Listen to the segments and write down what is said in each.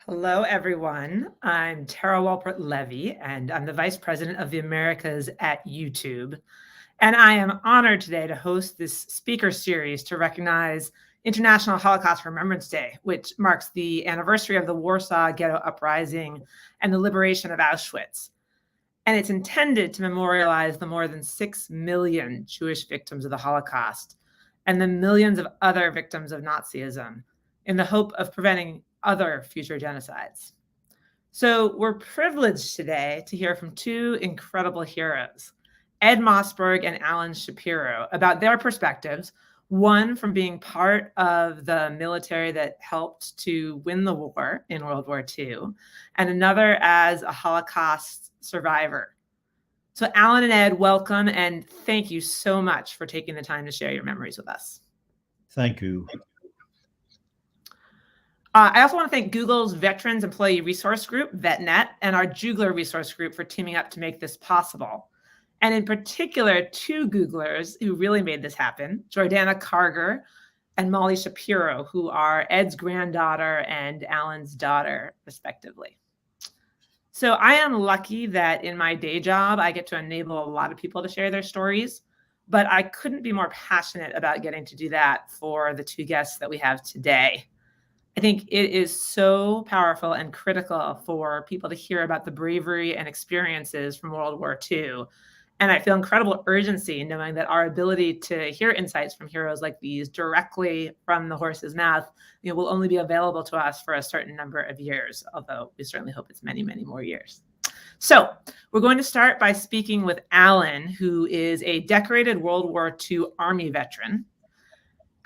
Hello, everyone. I'm Tara Walpert Levy, and I'm the Vice President of the Americas at YouTube. And I am honored today to host this speaker series to recognize International Holocaust Remembrance Day, which marks the anniversary of the Warsaw Ghetto Uprising and the liberation of Auschwitz. And it's intended to memorialize the more than 6 million Jewish victims of the Holocaust and the millions of other victims of Nazism in the hope of preventing other future genocides. So we're privileged today to hear from two incredible heroes, Ed Mossberg and Alan Shapiro, about their perspectives, one from being part of the military that helped to win the war in World War II, and another as a Holocaust survivor. So Alan and Ed, welcome, and thank you so much for taking the time to share your memories with us. Thank you. I also want to thank Google's Veterans Employee Resource Group, VetNet, and our Jewgler Resource Group for teaming up to make this possible. And in particular, two Googlers who really made this happen, Jordana Karger and Molly Shapiro, who are Ed's granddaughter and Alan's daughter, respectively. So I am lucky that in my day job, I get to enable a lot of people to share their stories, but I couldn't be more passionate about getting to do that for the two guests that we have today. I think it is so powerful and critical for people to hear about the bravery and experiences from World War II. And I feel incredible urgency knowing that our ability to hear insights from heroes like these directly from the horse's mouth, will only be available to us for a certain number of years, although we certainly hope it's many, many more years. So we're going to start by speaking with Alan, who is a decorated World War II Army veteran.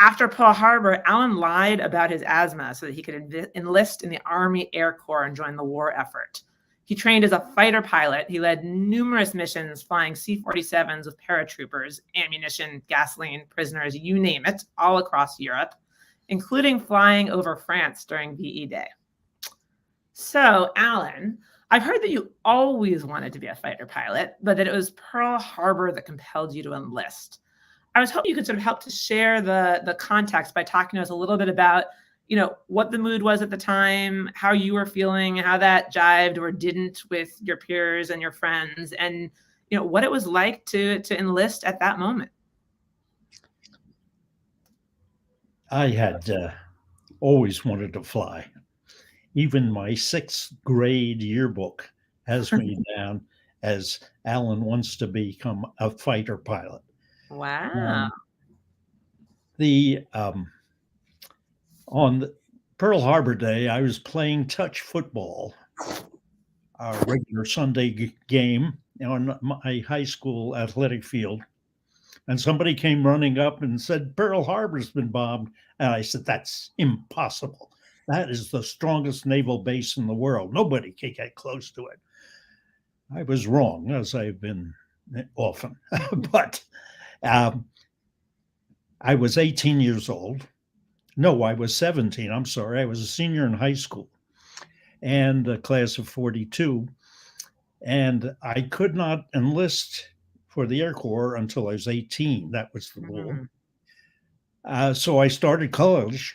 After Pearl Harbor, Alan lied about his asthma so that he could enlist in the Army Air Corps and join the war effort. He trained as a fighter pilot. He led numerous missions flying C-47s with paratroopers, ammunition, gasoline, prisoners, you name it, all across Europe, including flying over France during VE Day. So, Alan, I've heard that you always wanted to be a fighter pilot, but that it was Pearl Harbor that compelled you to enlist. I was hoping you could sort of help to share the context by talking to us a little bit about, what the mood was at the time, how you were feeling, how that jived or didn't with your peers and your friends, and, what it was like to enlist at that moment. I had always wanted to fly. Even my 6th grade yearbook has me down as Alan wants to become a fighter pilot. Wow. On Pearl Harbor Day, I was playing touch football, a regular Sunday game on my high school athletic field. And somebody came running up and said, Pearl Harbor's been bombed. And I said, that's impossible. That is the strongest naval base in the world. Nobody can get close to it. I was wrong, as I've been often. But I was 18 years old. No, I was 17. I'm sorry. I was a senior in high school and a class of 42. And I could not enlist for the Air Corps until I was 18. That was the rule. So I started college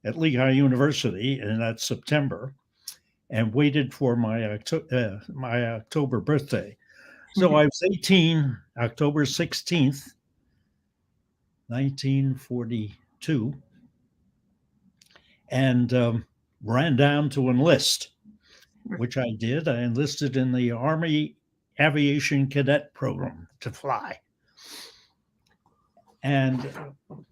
at Lehigh University in that September and waited for my October birthday. So I was 18, October 16th, 1942, and ran down to enlist, which I did. I enlisted in the Army Aviation Cadet Program to fly. And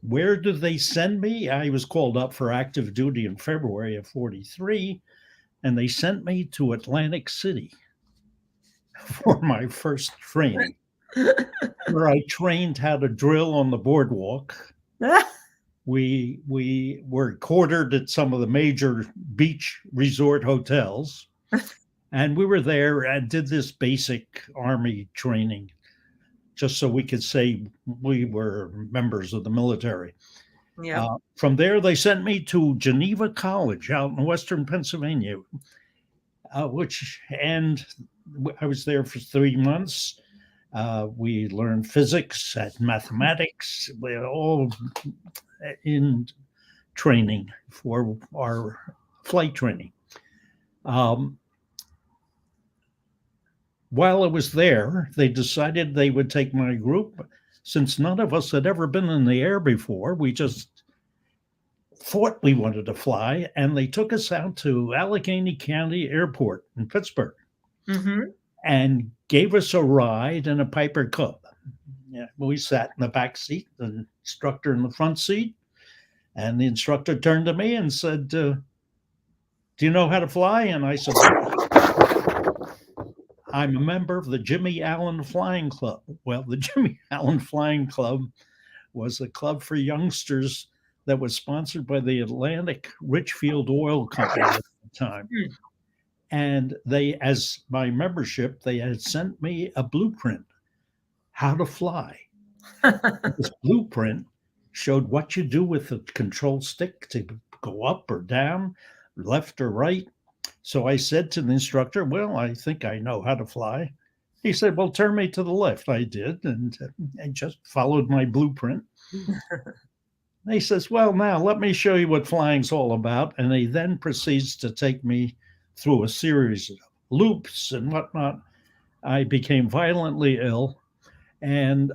where did they send me? I was called up for active duty in February of 43, and they sent me to Atlantic City for my first training, where I trained how to drill on the boardwalk. We were quartered at some of the major beach resort hotels, and we were there and did this basic Army training just so we could say we were members of the military. Yeah. From there, they sent me to Geneva College out in Western Pennsylvania, and I was there for 3 months. We learned physics and mathematics. We're all in training for our flight training. Um, while I was there, they decided they would take my group. Since none of us had ever been in the air before, we just thought we wanted to fly, and they took us out to Allegheny County Airport in Pittsburgh Mm-hmm. and gave us a ride in a Piper Cub. Yeah, we sat in the back seat, the instructor in the front seat, and the instructor turned to me and said, "Do you know how to fly?" And I said, "I'm a member of the Jimmy Allen Flying Club." Well, the Jimmy Allen Flying Club was a club for youngsters that was sponsored by the Atlantic Richfield Oil Company at the time. And they, as my membership, they had sent me a blueprint how to fly. This blueprint showed what you do with the control stick to go up or down, left or right. So I said to the instructor, "Well, I think I know how to fly." He said, "Well, turn me to the left." I did, and I just followed my blueprint. And he says, "Well, now let me show you what flying's all about." And he then proceeds to take me through a series of loops and whatnot. I became violently ill, and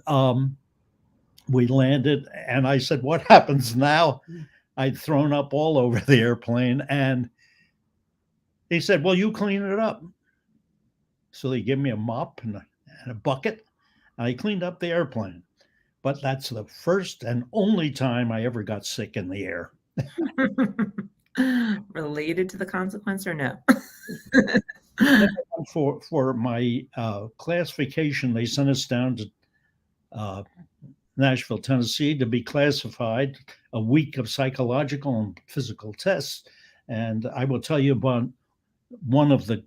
we landed. And I said, "What happens now?" I'd thrown up all over the airplane, and he said, "Well, you clean it up." So they gave me a mop and a bucket. And I cleaned up the airplane. But that's the first and only time I ever got sick in the air. Related to the consequence or no? For my classification, they sent us down to Nashville, Tennessee to be classified, a week of psychological and physical tests. And I will tell you about one of the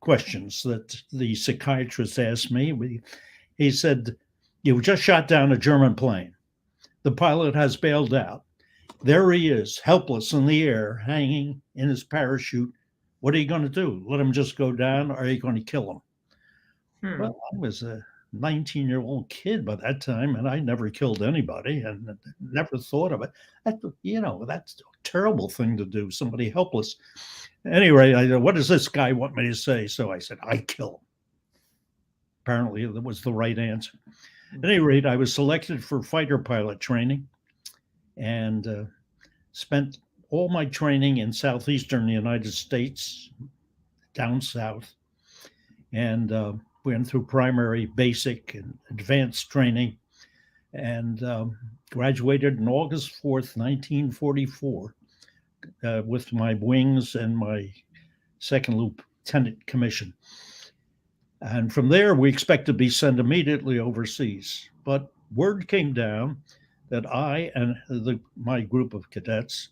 questions that the psychiatrist asked me. He said, "You just shot down a German plane. The pilot has bailed out. There he is, helpless in the air, hanging in his parachute. What are you going to do? Let him just go down, or are you going to kill him?" Well, I was a 19-year-old kid by that time, and I never killed anybody and never thought of it. That's a terrible thing to do, somebody helpless. Anyway, I said, "What does this guy want me to say?" So I said, "I kill him." Apparently, that was the right answer. At any rate, I was selected for fighter pilot training and spent all my training in southeastern United States, down south, and went through primary, basic, and advanced training, and graduated on August 4th, 1944, with my wings and my second lieutenant commission. And from there, we expect to be sent immediately overseas. But word came down that I and my group of cadets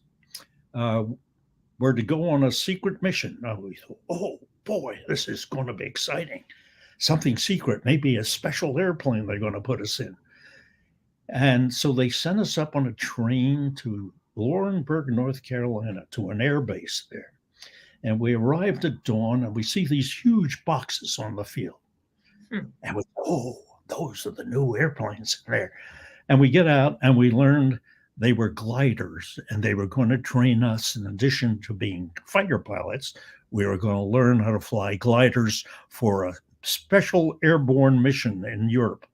were to go on a secret mission. Now we thought, "Oh boy, this is going to be exciting. Something secret, maybe a special airplane they're going to put us in." And so they sent us up on a train to Laurinburg, North Carolina, to an air base there. And we arrived at dawn, and we see these huge boxes on the field. And we, "Oh, those are the new airplanes in there." And we get out, and we learned they were gliders, and they were going to train us. In addition to being fighter pilots, we were going to learn how to fly gliders for a special airborne mission in Europe.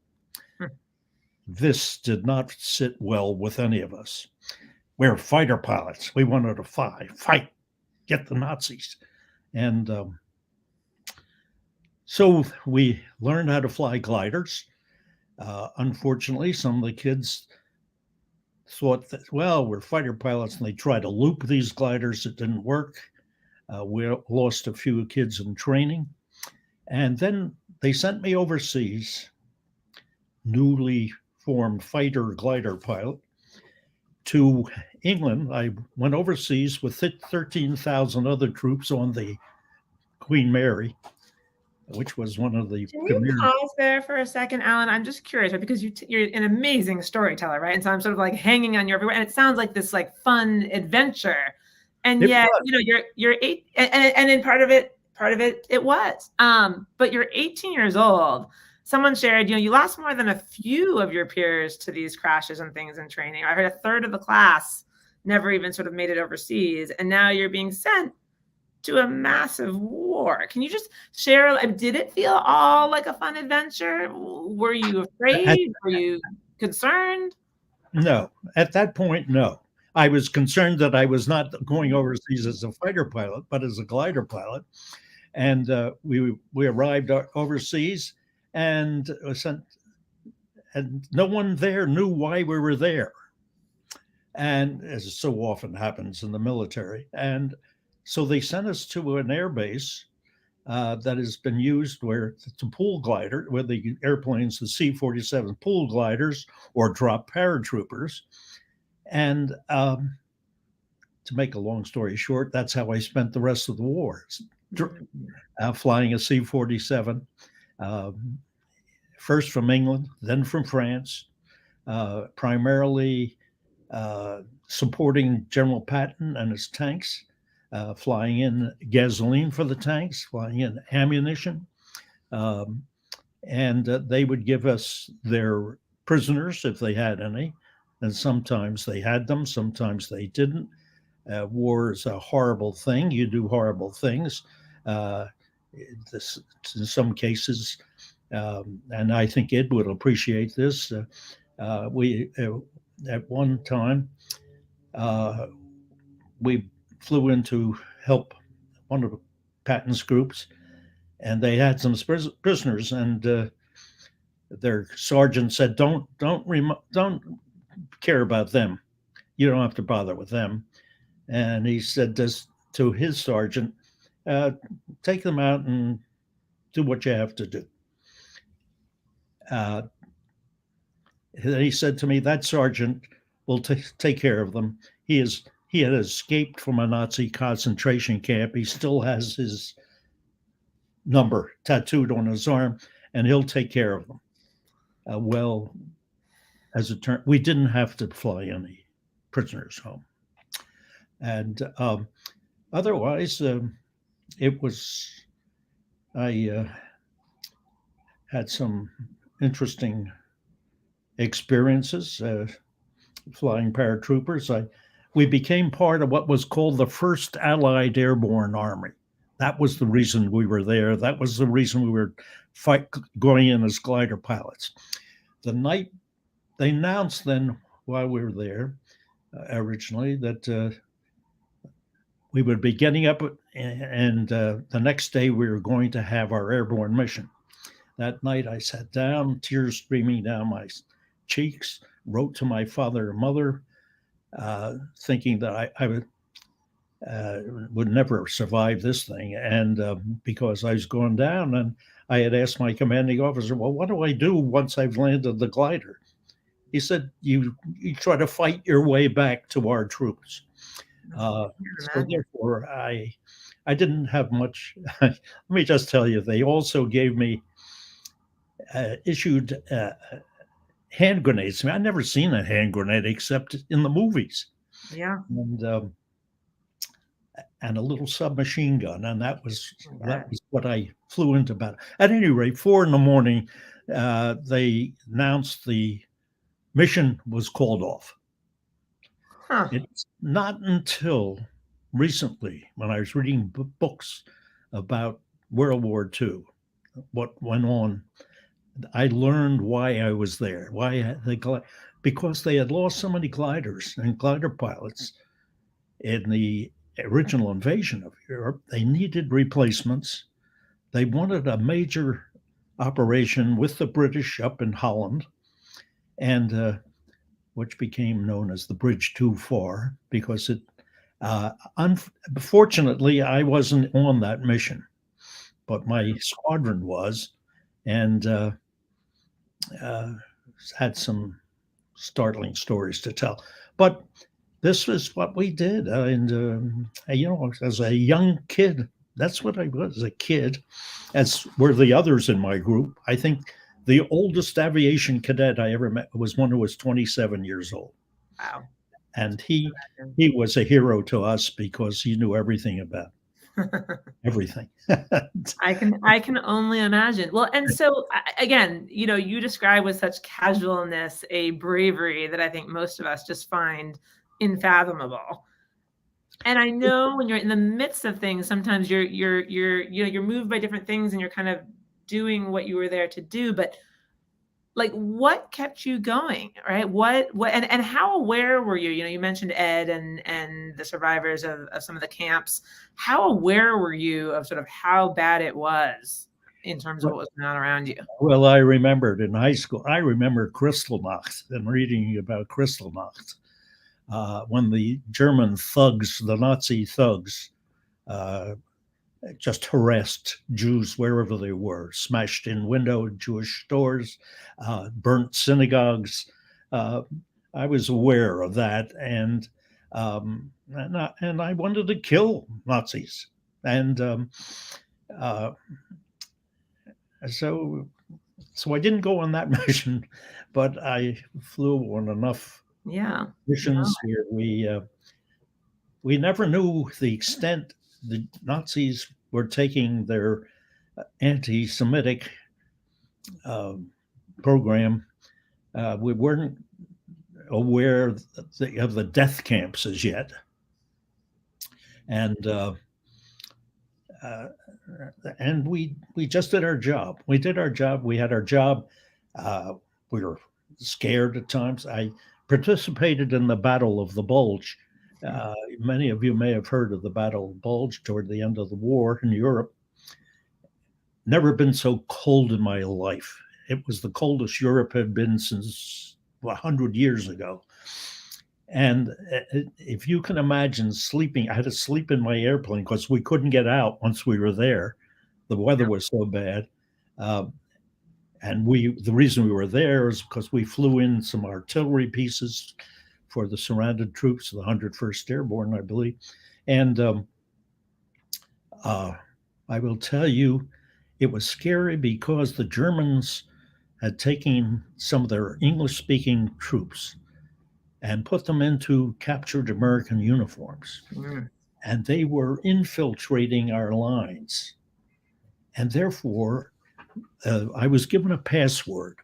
This did not sit well with any of us. We're fighter pilots. We wanted to fight, get the Nazis. And so we learned how to fly gliders. Unfortunately, some of the kids thought that, well, we're fighter pilots, and they tried to loop these gliders. It didn't work. We lost a few kids in training. And then they sent me overseas, newly formed fighter glider pilot, to England. I went overseas with 13,000 other troops on the Queen Mary, which was one of the Can you pause there for a second, Alan? I'm just curious, right? Because you're an amazing storyteller, right? And so I'm sort of like hanging on your everywhere, and it sounds like this like fun adventure, and yet you're 8, and in part of it was. But you're 18 years old. Someone shared, you lost more than a few of your peers to these crashes and things in training. I heard a third of the class never even sort of made it overseas, and now you're being sent to a massive war. Can you just share, did it feel all like a fun adventure? Were you afraid? Were you concerned? No, at that point, no. I was concerned that I was not going overseas as a fighter pilot, but as a glider pilot. And we arrived overseas, and no one there knew why we were there. And as so often happens in the military. And so they sent us to an air base that has been used where to pool glider, where the airplanes, the C-47 pool gliders or drop paratroopers. And to make a long story short, that's how I spent the rest of the war, flying a C-47, first from England, then from France, primarily supporting General Patton and his tanks, flying in gasoline for the tanks, flying in ammunition. And they would give us their prisoners if they had any. And sometimes they had them, sometimes they didn't. War is a horrible thing. You do horrible things. In some cases, and I think Ed would appreciate this, we at one time, we flew in to help one of Patton's groups, and they had some prisoners, and their sergeant said, "Don't care about them. You don't have to bother with them." And he said this to his sergeant, "Take them out and do what you have to do." He said to me, "That sergeant will take care of them. He had escaped from a Nazi concentration camp. He still has his number tattooed on his arm, and he'll take care of them." Well, as it turned, we didn't have to fly any prisoners home. And otherwise, I had some interesting experiences flying paratroopers. We became part of what was called the First Allied Airborne Army. That was the reason we were there. That was the reason we were going in as glider pilots. The night they announced then, while we were there originally, that we would be getting up, and the next day we were going to have our airborne mission. That night I sat down, tears streaming down my cheeks, wrote to my father and mother, thinking that I would never survive this thing. And because I was going down, and I had asked my commanding officer, "Well, what do I do once I've landed the glider?" He said, you try to fight your way back to our troops. So therefore, I didn't have much. Let me just tell you, they also gave me issued hand grenades. I mean, I'd never seen a hand grenade except in the movies. Yeah. And a little submachine gun, and that was what I flew into battle. At any rate, 4 a.m, they announced the mission was called off. Huh. It's not until recently, when I was reading books about World War II, what went on, I learned why I was there. Because they had lost so many gliders and glider pilots in the original invasion of Europe. They needed replacements. They wanted a major operation with the British up in Holland, and which became known as the Bridge Too Far, because it, unfortunately, I wasn't on that mission, but my squadron was, and had some startling stories to tell. But this was what we did. And, as a young kid, that's what I was, a kid, as were the others in my group. I think the oldest aviation cadet I ever met was one who was 27 years old. Wow. And he was a hero to us because he knew everything about everything. I can only imagine. Well, and so again, you describe with such casualness a bravery that I think most of us just find unfathomable. And I know when you're in the midst of things, sometimes you're moved by different things and you're kind of doing what you were there to do. But like, what kept you going, right? What and how aware were you? You mentioned Ed and the survivors of some of the camps. How aware were you of sort of how bad it was in terms of what was going on around you? Well, I remembered in high school, I remember Kristallnacht and reading about Kristallnacht when the German thugs, the Nazi thugs, uh, just harassed Jews wherever they were, smashed in window Jewish stores, burnt synagogues. I was aware of that, and I wanted to kill Nazis, and uh, so I didn't go on that mission, but I flew on enough Yeah. missions where we never knew the extent the Nazis were taking their anti-Semitic program. We weren't aware of the death camps as yet, and we just did our job. We did our job. We had our job. We were scared at times. I participated in the Battle of the Bulge. Many of you may have heard of the Battle of Bulge toward the end of the war in Europe. Never been so cold in my life. It was the coldest Europe had been since 100 years ago. And if you can imagine sleeping, I had to sleep in my airplane because we couldn't get out once we were there. The weather was so bad. And the reason we were there is because we flew in some artillery pieces for the surrounded troops, the 101st Airborne, I believe. And I will tell you, it was scary because the Germans had taken some of their English-speaking troops and put them into captured American uniforms. Mm. And they were infiltrating our lines. And therefore, I was given a password.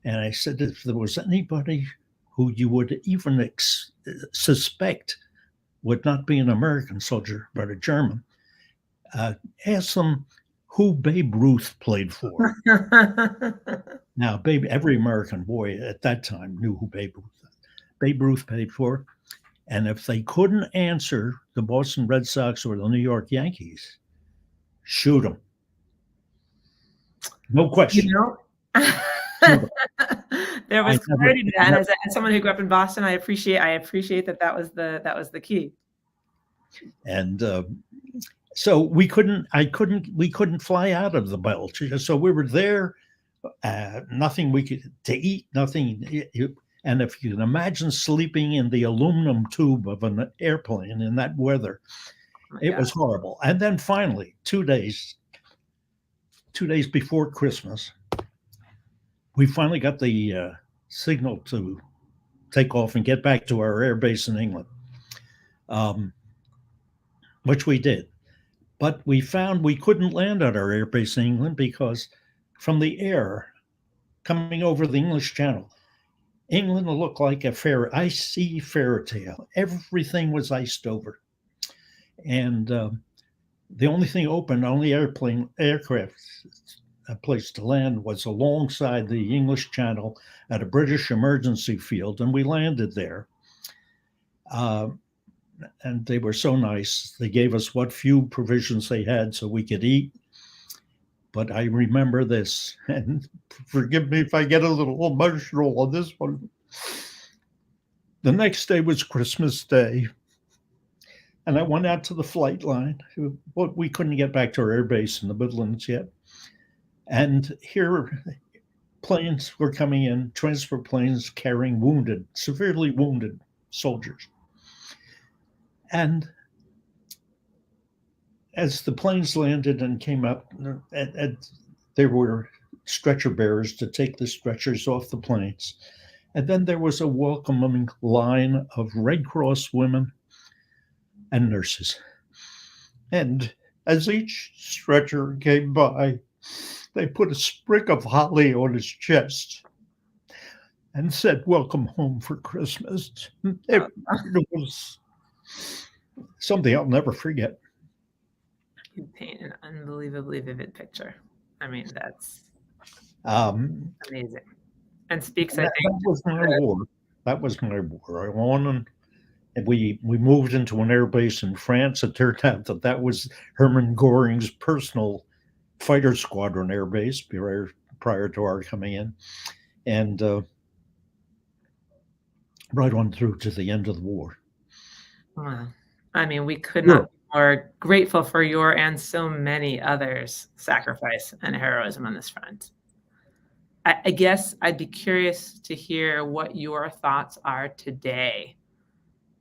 And I said, if there was anybody who you would even suspect would not be an American soldier, but a German, ask them who Babe Ruth played for. Now, every American boy at that time knew who Babe Ruth played for. And if they couldn't answer the Boston Red Sox or the New York Yankees, shoot them. No question. There was clarity to that. As someone who grew up in Boston, I appreciate that was the key. And so we couldn't fly out of the Bulge. So we were there, nothing we could to eat, nothing. And if you can imagine sleeping in the aluminum tube of an airplane in that weather, it was horrible. And then finally, 2 days before Christmas, we finally got the signal to take off and get back to our air base in England, which we did. But we found we couldn't land at our air base in England because from the air coming over the English Channel, England looked like a icy fairy tale. Everything was iced over. And the only thing open, aircraft, a place to land was alongside the English Channel at a British emergency field, and we landed there. And they were so nice. They gave us what few provisions they had so we could eat. But I remember this, and forgive me if I get a little emotional on this one. The next day was Christmas Day, and I went out to the flight line. We couldn't get back to our air base in the Midlands yet. And here planes were coming in, transport planes carrying severely wounded soldiers. And as the planes landed and came up, there were stretcher bearers to take the stretchers off the planes. And then there was a welcoming line of Red Cross women and nurses. And as each stretcher came by, they put a sprig of holly on his chest and said, "Welcome home for Christmas." It something I'll never forget. You paint an unbelievably vivid picture. I mean, that's Um, amazing. And speaks, I that, think, that was my war. That was my war. I won, and we moved into an air base in France. It turned out that was Hermann Goring's personal fighter squadron air base prior to our coming in, and right on through to the end of the war. wow. I mean, we could Sure. not be more grateful for your and so many others' sacrifice and heroism on this front. I guess I'd be curious to hear what your thoughts are today,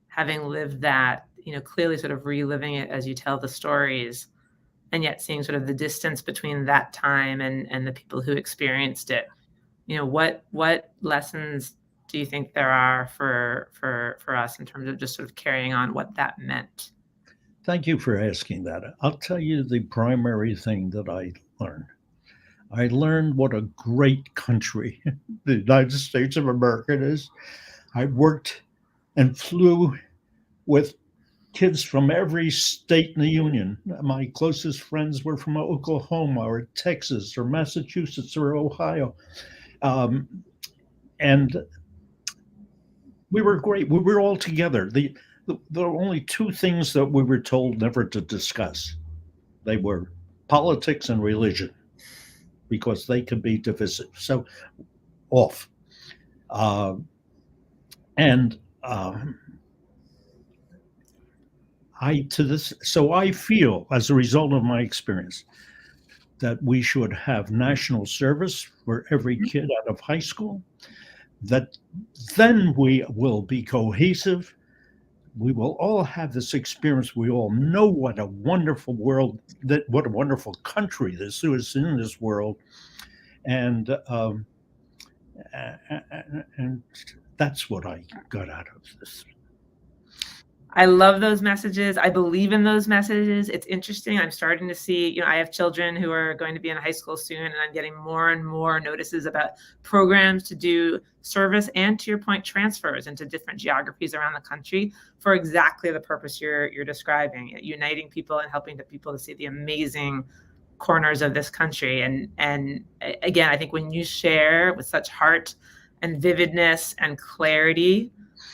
having lived that, clearly sort of reliving it as you tell the stories, and yet seeing sort of the distance between that time and the people who experienced it. What lessons do you think there are for us in terms of just sort of carrying on what that meant? Thank you for asking that. I'll tell you the primary thing that I learned. I learned what a great country the United States of America is. I worked and flew with kids from every state in the union. My closest friends were from Oklahoma or Texas or Massachusetts or Ohio. And we were great. We were all together. There were only two things that we were told never to discuss. They were politics and religion because they could be divisive. So off. Uh, and I feel, as a result of my experience, that we should have national service for every kid out of high school. That then we will be cohesive. We will all have this experience. We all know what a wonderful world, what a wonderful country this is in this world, and and that's what I got out of this. I love those messages. I believe in those messages. It's interesting. I'm starting to see, I have children who are going to be in high school soon, and I'm getting more and more notices about programs to do service and, to your point, transfers into different geographies around the country for exactly the purpose you're describing, uniting people and helping people to see the amazing corners of this country. And again, I think when you share with such heart and vividness and clarity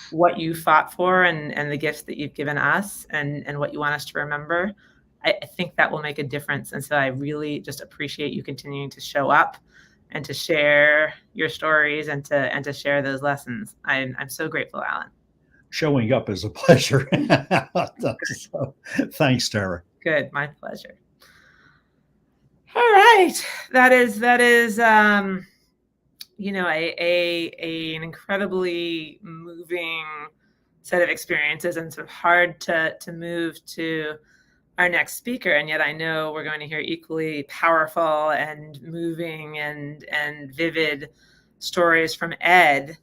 what you fought for and the gifts that you've given us and what you want us to remember, I think that will make a difference. And so I really just appreciate you continuing to show up and to share your stories and to share those lessons. I'm so grateful, Alan. Showing up is a pleasure. So, thanks, Tara. Good, my pleasure. All right, that is an incredibly moving set of experiences, and sort of hard to move to our next speaker. And yet I know we're going to hear equally powerful and moving and vivid stories from Ed.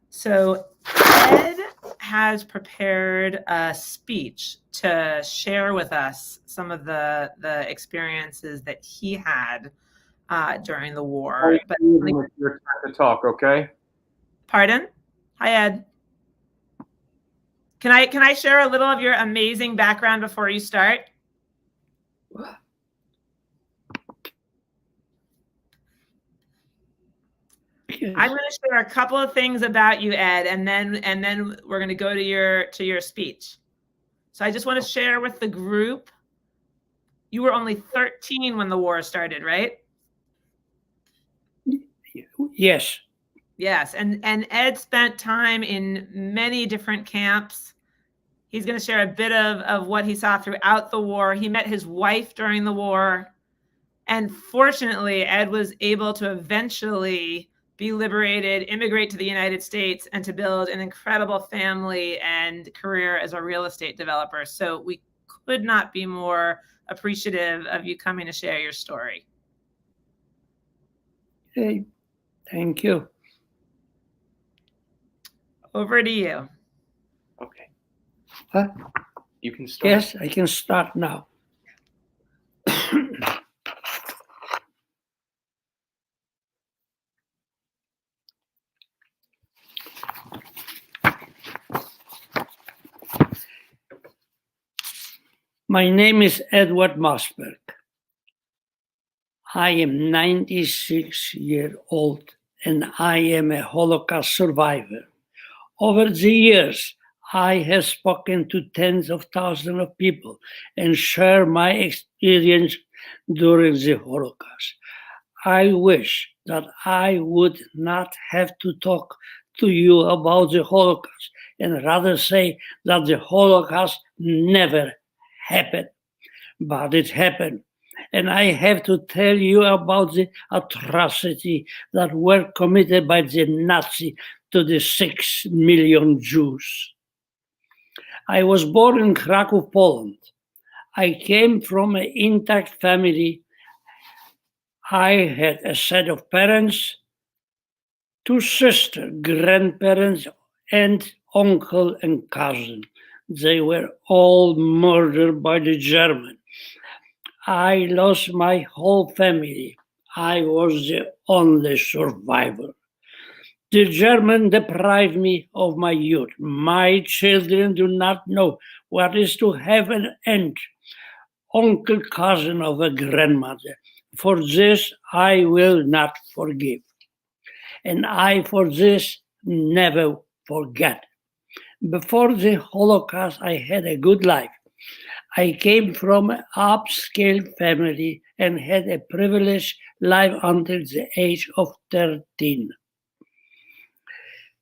So Ed has prepared a speech to share with us some of the experiences that he had during the war. But your time to talk, okay? Pardon? Hi, Ed. Can I share a little of your amazing background before you start? Yes. I'm going to share a couple of things about you, Ed, and then we're going to go to your speech. So I just want to share with the group. You were only 13 when the war started, right? Yes. Yes, and Ed spent time in many different camps. He's going to share a bit of what he saw throughout the war. He met his wife during the war. And fortunately, Ed was able to eventually be liberated, immigrate to the United States, and to build an incredible family and career as a real estate developer. So we could not be more appreciative of you coming to share your story. Hey, thank you. Over to you. Okay. Huh? You can start. Yes, I can start now. My name is Edward Mossberg. I am 96 years old and I am a Holocaust survivor. Over the years, I have spoken to tens of thousands of people and shared my experience during the Holocaust. I wish that I would not have to talk to you about the Holocaust and rather say that the Holocaust never happened, but it happened. And I have to tell you about the atrocity that were committed by the Nazi to the 6 million Jews. I was born in Krakow, Poland. I came from an intact family. I had a set of parents, 2 sisters, grandparents, and uncle and cousin. They were all murdered by the Germans. I lost my whole family. I was the only survivor. The Germans deprived me of my youth. My children do not know what is to have an aunt, uncle, cousin of a grandmother. For this, I will not forgive. And I, for this, never forget. Before the Holocaust, I had a good life. I came from an upscale family and had a privileged life until the age of 13.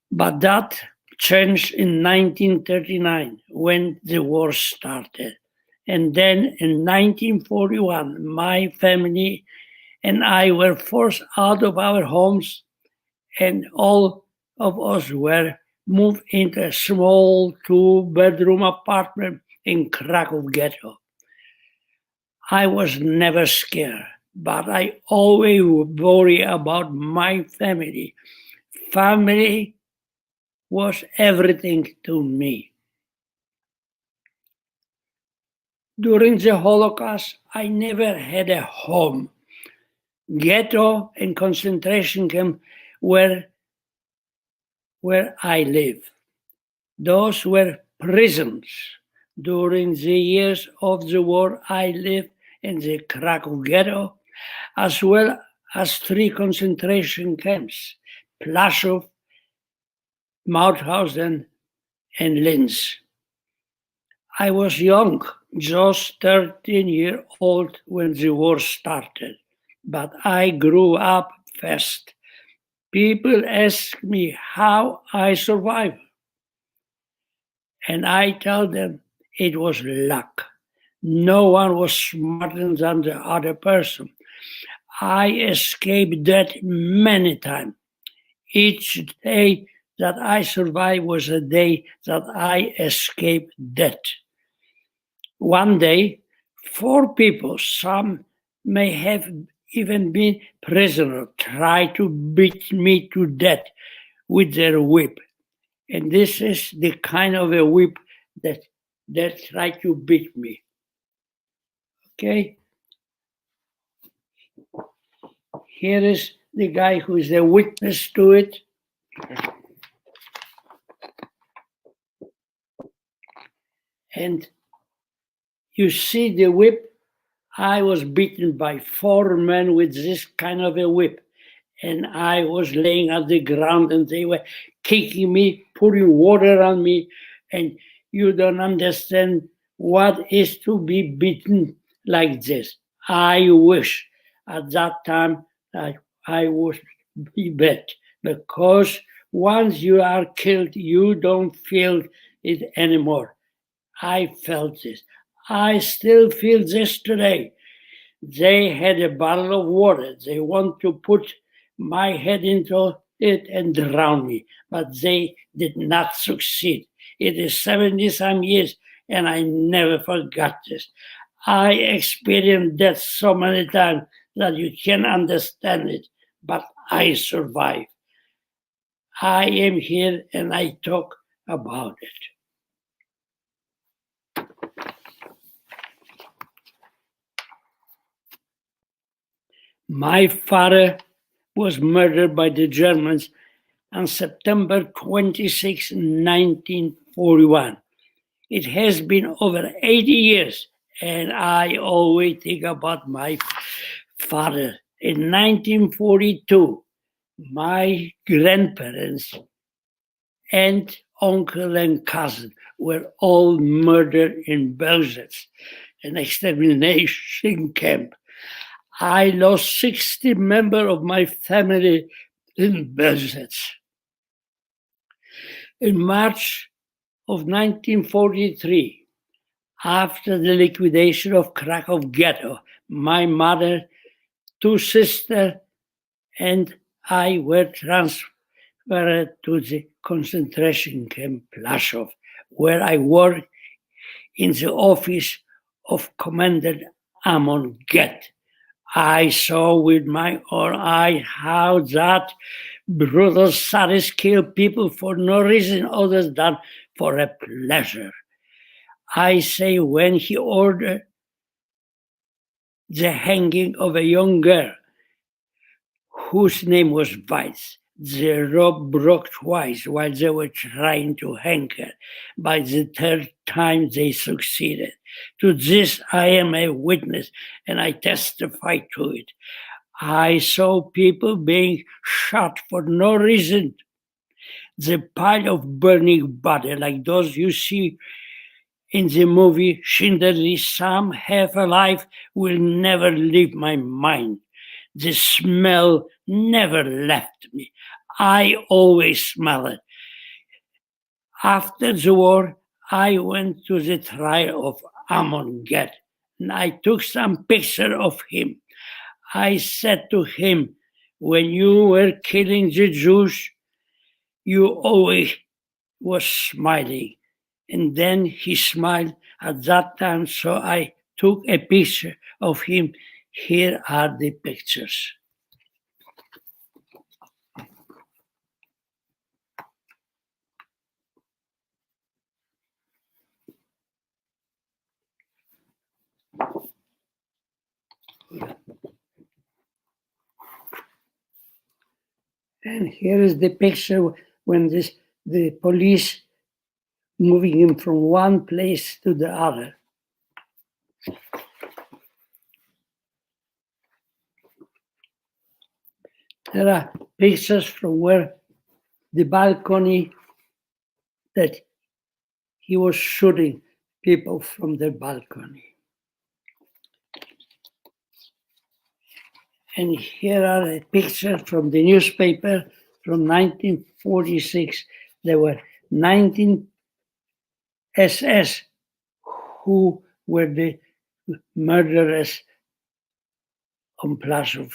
But that changed in 1939 when the war started. And then in 1941, my family and I were forced out of our homes, and all of us were moved into a small 2-bedroom apartment in Krakow ghetto. I was never scared, but I always worry about my family. Family was everything to me. During the Holocaust, I never had a home. Ghetto and concentration camp were where I live. Those were prisons. During the years of the war, I lived in the Krakow ghetto, as well as 3 concentration camps, Plaszow, Mauthausen, and Linz. I was young, just 13 years old when the war started, but I grew up fast. People ask me how I survived, and I tell them it was luck. No one was smarter than the other person. I escaped death many times. Each day that I survived was a day that I escaped death. One day, 4 people, some may have even been prisoners, tried to beat me to death with their whip. And this is the kind of a whip that tried to beat me. Okay? Here is the guy who is a witness to it. And you see the whip. I was beaten by 4 men with this kind of a whip. And I was laying on the ground and they were kicking me, pouring water on me. And you don't understand what is to be beaten like this. I wish at that time that I would be dead, because once you are killed, you don't feel it anymore. I felt this. I still feel this today. They had a bottle of water. They want to put my head into it and drown me, but they did not succeed. It is 70-some years, and I never forgot this. I experienced death so many times that you can't understand it, but I survived. I am here and I talk about it. My father was murdered by the Germans on September 26, 1941. It has been over 80 years, And I always think about my father. In 1942, my grandparents, aunt, uncle, and cousin were all murdered in Bulge, an extermination camp. I lost 60 members of my family in Bulge. In March of 1943, after the liquidation of Krakow ghetto, my mother, two sisters, and I were transferred to the concentration camp Plaszow, where I worked in the office of Commandant Amon Get. I saw with my own eye how that brutal sadist killed people for no reason other than for a pleasure. I say when he ordered the hanging of a young girl whose name was Weiss, the rope broke twice while they were trying to hang her. By the third time they succeeded. To this I am a witness and I testify to it. I saw people being shot for no reason. The pile of burning body like those you see in the movie Schindler's List, Some Half Alive, will never leave my mind. The smell never left me. I always smell it. After the war, I went to the trial of Amon Get, and I took some picture of him. I said to him, when you were killing the Jews, you always was smiling. And then he smiled at that time, so I took a picture of him. Here are the pictures. And here is the picture when the police moving him from one place to the other. There are pictures from where the balcony that he was shooting people from the balcony. And here are a picture from the newspaper from 1946. There were 19 SS who were the murderers on Plaszow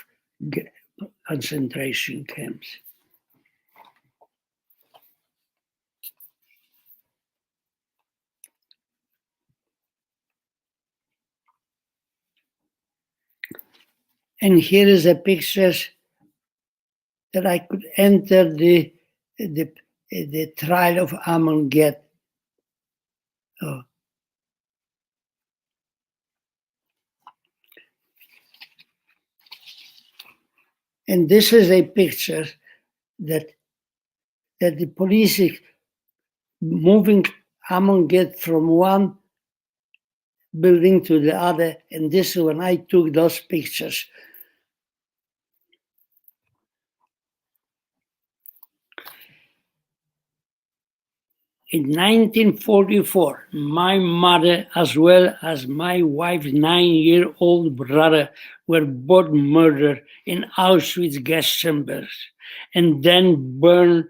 concentration camps. And here is a picture that I could enter the trial of Amon Get. Oh. And this is a picture that the police is moving Amon Get from one building to the other, and this is when I took those pictures. In 1944, my mother, as well as my wife's 9-year-old brother, were both murdered in Auschwitz gas chambers and then burned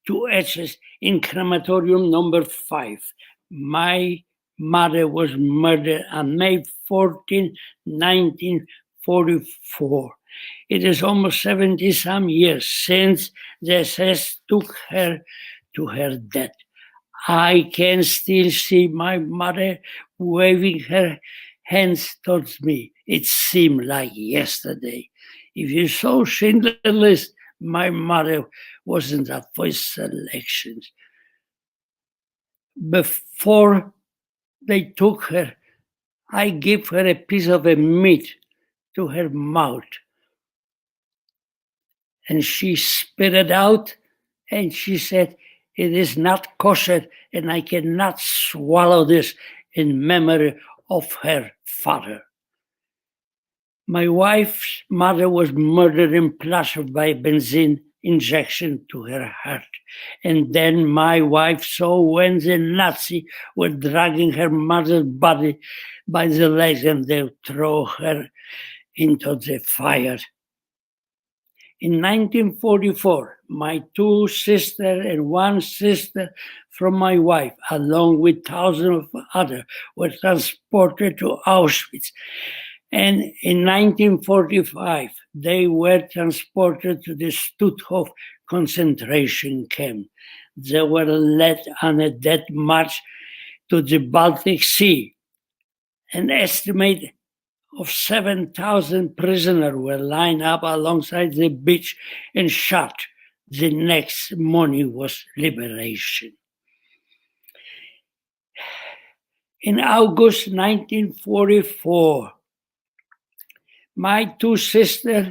to ashes in crematorium number 5. My mother was murdered on May 14, 1944. It is almost 70-some years since the SS took her to her death. I can still see my mother waving her hands towards me. It seemed like yesterday. If you saw Schindler's List, my mother wasn't that voice selection. Before they took her, I gave her a piece of a meat to her mouth. And she spit it out and she said, "It is not kosher and I cannot swallow this in memory of her father. My wife's mother was murdered in Plaszow by benzene injection to her heart. And then my wife saw when the Nazis were dragging her mother's body by the legs and they threw her into the fire. In 1944, my two sisters and one sister from my wife, along with thousands of others, were transported to Auschwitz. And in 1945, they were transported to the Stutthof concentration camp. They were led on a death march to the Baltic Sea. An estimate of 7,000 prisoners were lined up alongside the beach and shot. The next morning was liberation. In August 1944, my two sisters,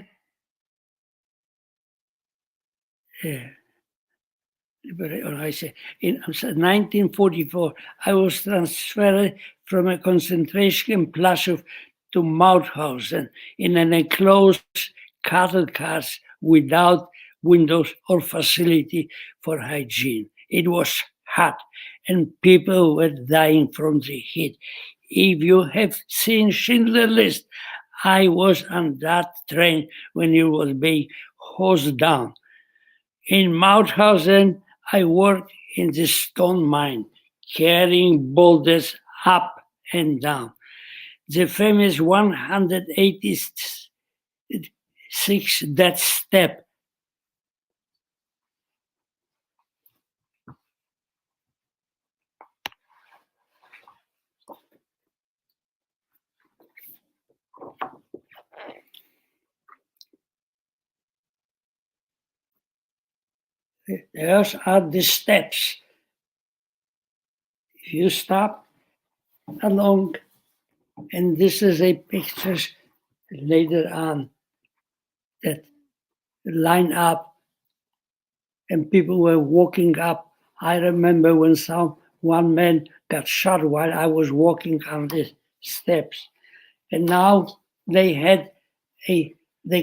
in 1944, I was transferred from a concentration camp Plaszow to Mauthausen in an enclosed cattle cars without windows or facility for hygiene. It was hot and people were dying from the heat. If you have seen Schindler's List, I was on that train when it was being hosed down. In Mauthausen, I worked in the stone mine, carrying boulders up and down. The famous 186 death step. Those are the steps. If you stop along, and this is a picture later on that line up and people were walking up. I remember when one man got shot while I was walking on the steps. And now they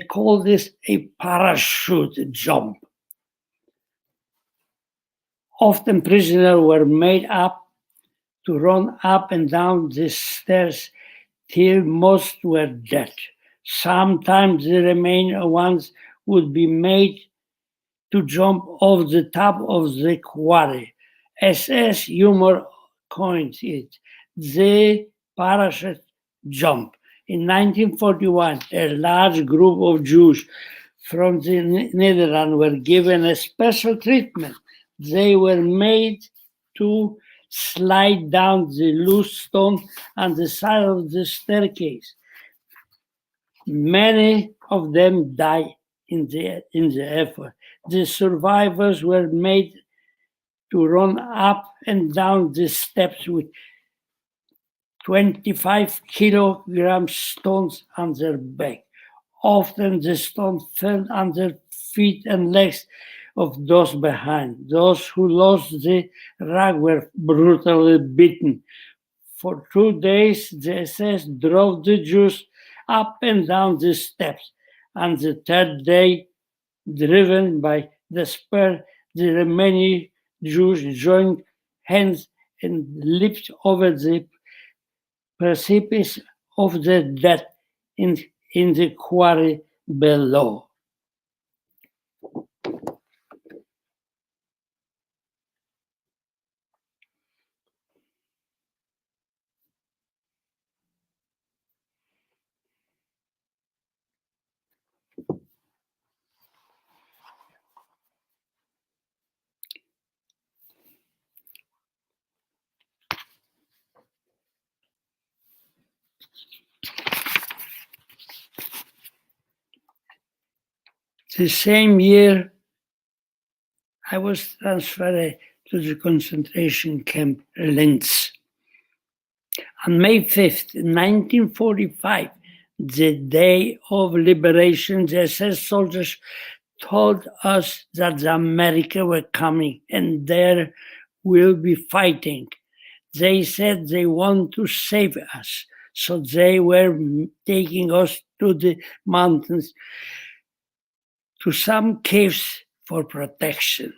call this a parachute jump. Often prisoners were made up to run up and down the stairs till most were dead. Sometimes the remaining ones would be made to jump off the top of the quarry. SS humor coined it, the parachute jump. In 1941, a large group of Jews from the Netherlands were given a special treatment. They were made to slide down the loose stone on the side of the staircase. Many of them died in the effort. The survivors were made to run up and down the steps with 25 kilogram stones on their back. Often the stones fell on their feet and legs of those behind. Those who lost the rug were brutally beaten. For 2 days, the SS drove the Jews up and down the steps. On the third day, driven by despair, the remaining Jews joined hands and leaped over the precipice of the death in the quarry below. The same year, I was transferred to the concentration camp Linz. On May 5th, 1945, the day of liberation, the SS soldiers told us that the Americans were coming and there will be fighting. They said they want to save us. So they were taking us to the mountains, to some caves for protection.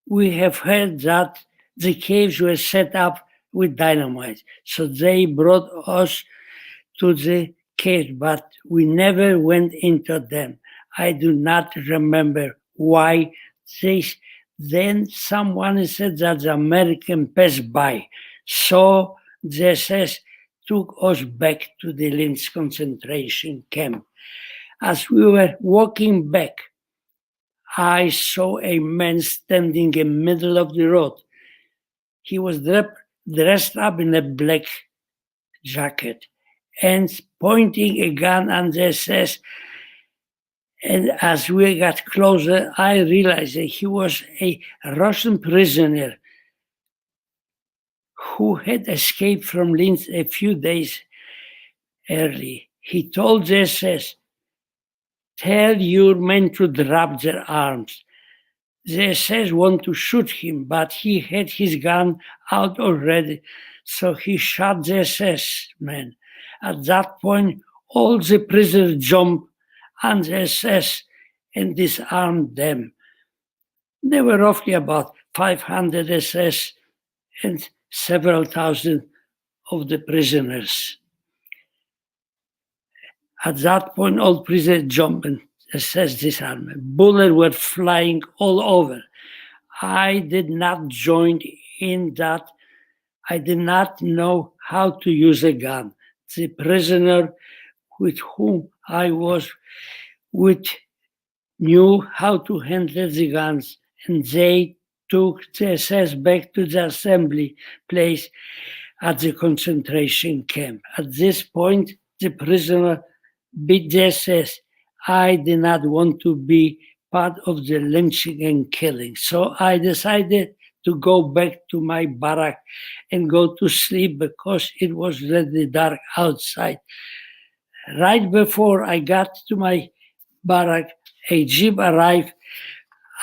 We have heard that the caves were set up with dynamite. So they brought us to the caves, but we never went into them. I do not remember why. Then someone said that the American passed by. So the SS took us back to the Linz concentration camp. As we were walking back, I saw a man standing in the middle of the road. He was dressed up in a black jacket and pointing a gun at the SS. And as we got closer, I realized that he was a Russian prisoner who had escaped from Linz a few days early. He told the SS, "Tell your men to drop their arms." The SS wanted to shoot him, but he had his gun out already, so he shot the SS man. At that point, all the prisoners jumped on the SS and disarmed them. There were roughly about 500 SS and several thousand of the prisoners. At that point, all prisoners jumped and SS disarmed. Bullets were flying all over. I did not join in that. I did not know how to use a gun. The prisoner with whom I was with knew how to handle the guns, and they took the SS back to the assembly place at the concentration camp. At this point, the prisoner beat the SS. I did not want to be part of the lynching and killing, so I decided to go back to my barrack and go to sleep because it was really dark outside. Right before I got to my barrack, a jeep arrived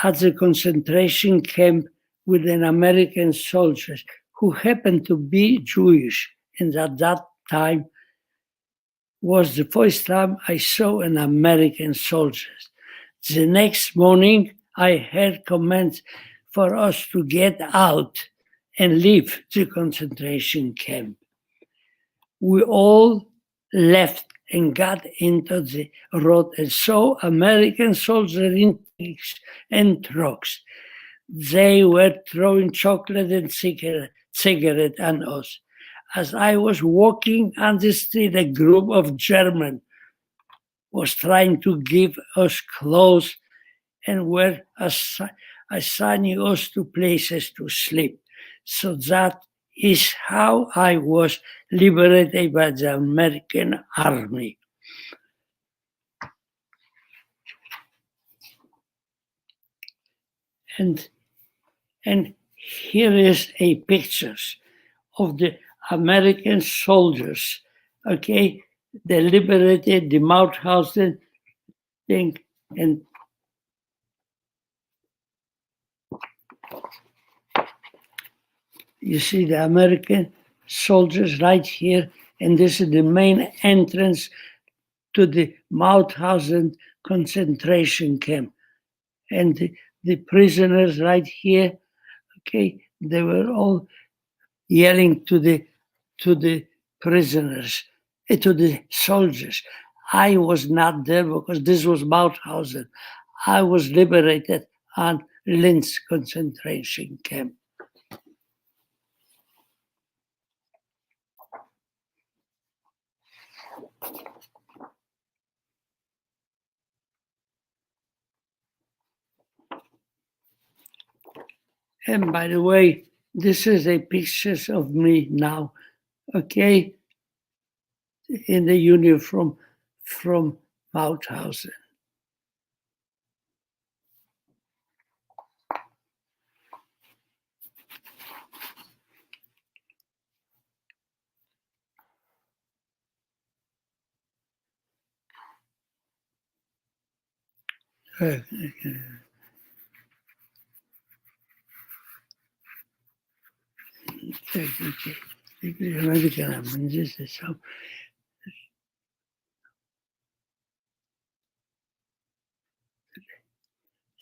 at the concentration camp with an American soldier who happened to be Jewish, and at that time was the first time I saw an American soldier. The next morning, I heard commands for us to get out and leave the concentration camp. We all left and got into the road and saw American soldiers in tanks and trucks. They were throwing chocolate and cigarette at us. As I was walking on the street, a group of Germans was trying to give us clothes and were assigning us to places to sleep. So that is how I was liberated by the American army. And here is a pictures of the American soldiers, okay? They liberated the Mauthausen thing, and you see the American soldiers right here, and this is the main entrance to the Mauthausen concentration camp. And the prisoners right here, okay, they were all yelling to the prisoners, to the soldiers. I was not there because this was Mauthausen. I was liberated on Linz concentration camp. And by the way, this is a picture of me now, okay, in the uniform from Mauthausen.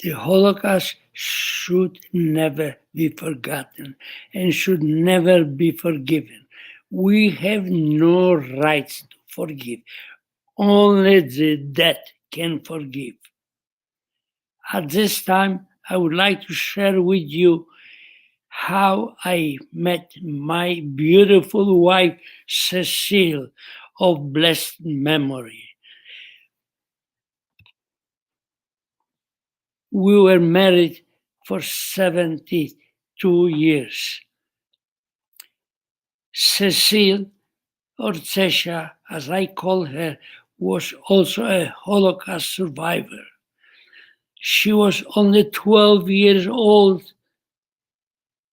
The Holocaust should never be forgotten and should never be forgiven. We have no rights to forgive. Only the dead can forgive. At this time, I would like to share with you how I met my beautiful wife, Cecile, of blessed memory. We were married for 72 years. Cecile, or Cesha, as I call her, was also a Holocaust survivor. She was only 12 years old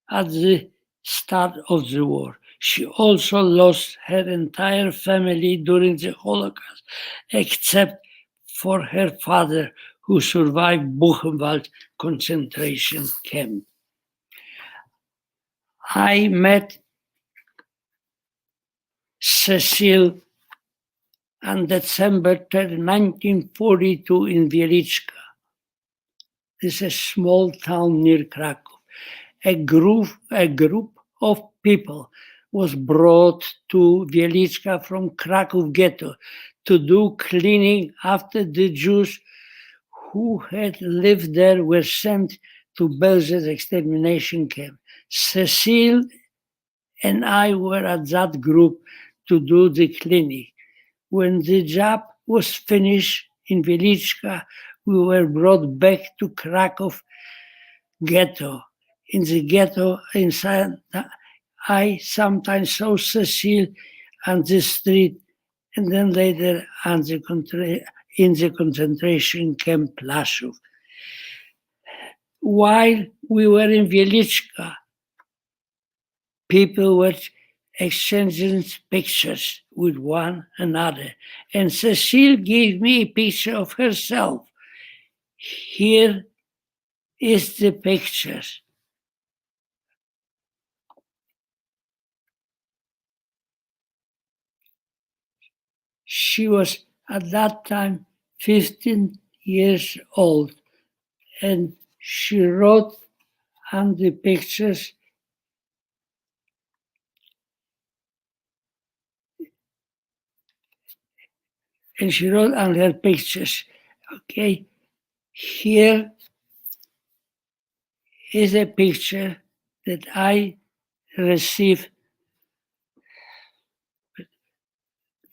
at the start of the war. She also lost her entire family during the Holocaust, except for her father, who survived Buchenwald concentration camp. I met Cecile on December 3rd, 1942 in Wieliczka. This is a small town near Krakow. A group of people was brought to Wieliczka from Krakow ghetto to do cleaning after the Jews who had lived there were sent to Bulge's extermination camp. Cecile and I were at that group to do the cleaning. When the job was finished in Wieliczka, we were brought back to Krakow ghetto. In the ghetto inside, I sometimes saw Cecile on the street and then later in the concentration camp Plaszów. While we were in Wieliczka, people were exchanging pictures with one another, and Cecile gave me a picture of herself. Here is the picture. She was at that time 15 years old, and she wrote on the pictures, okay, here is a picture that I received.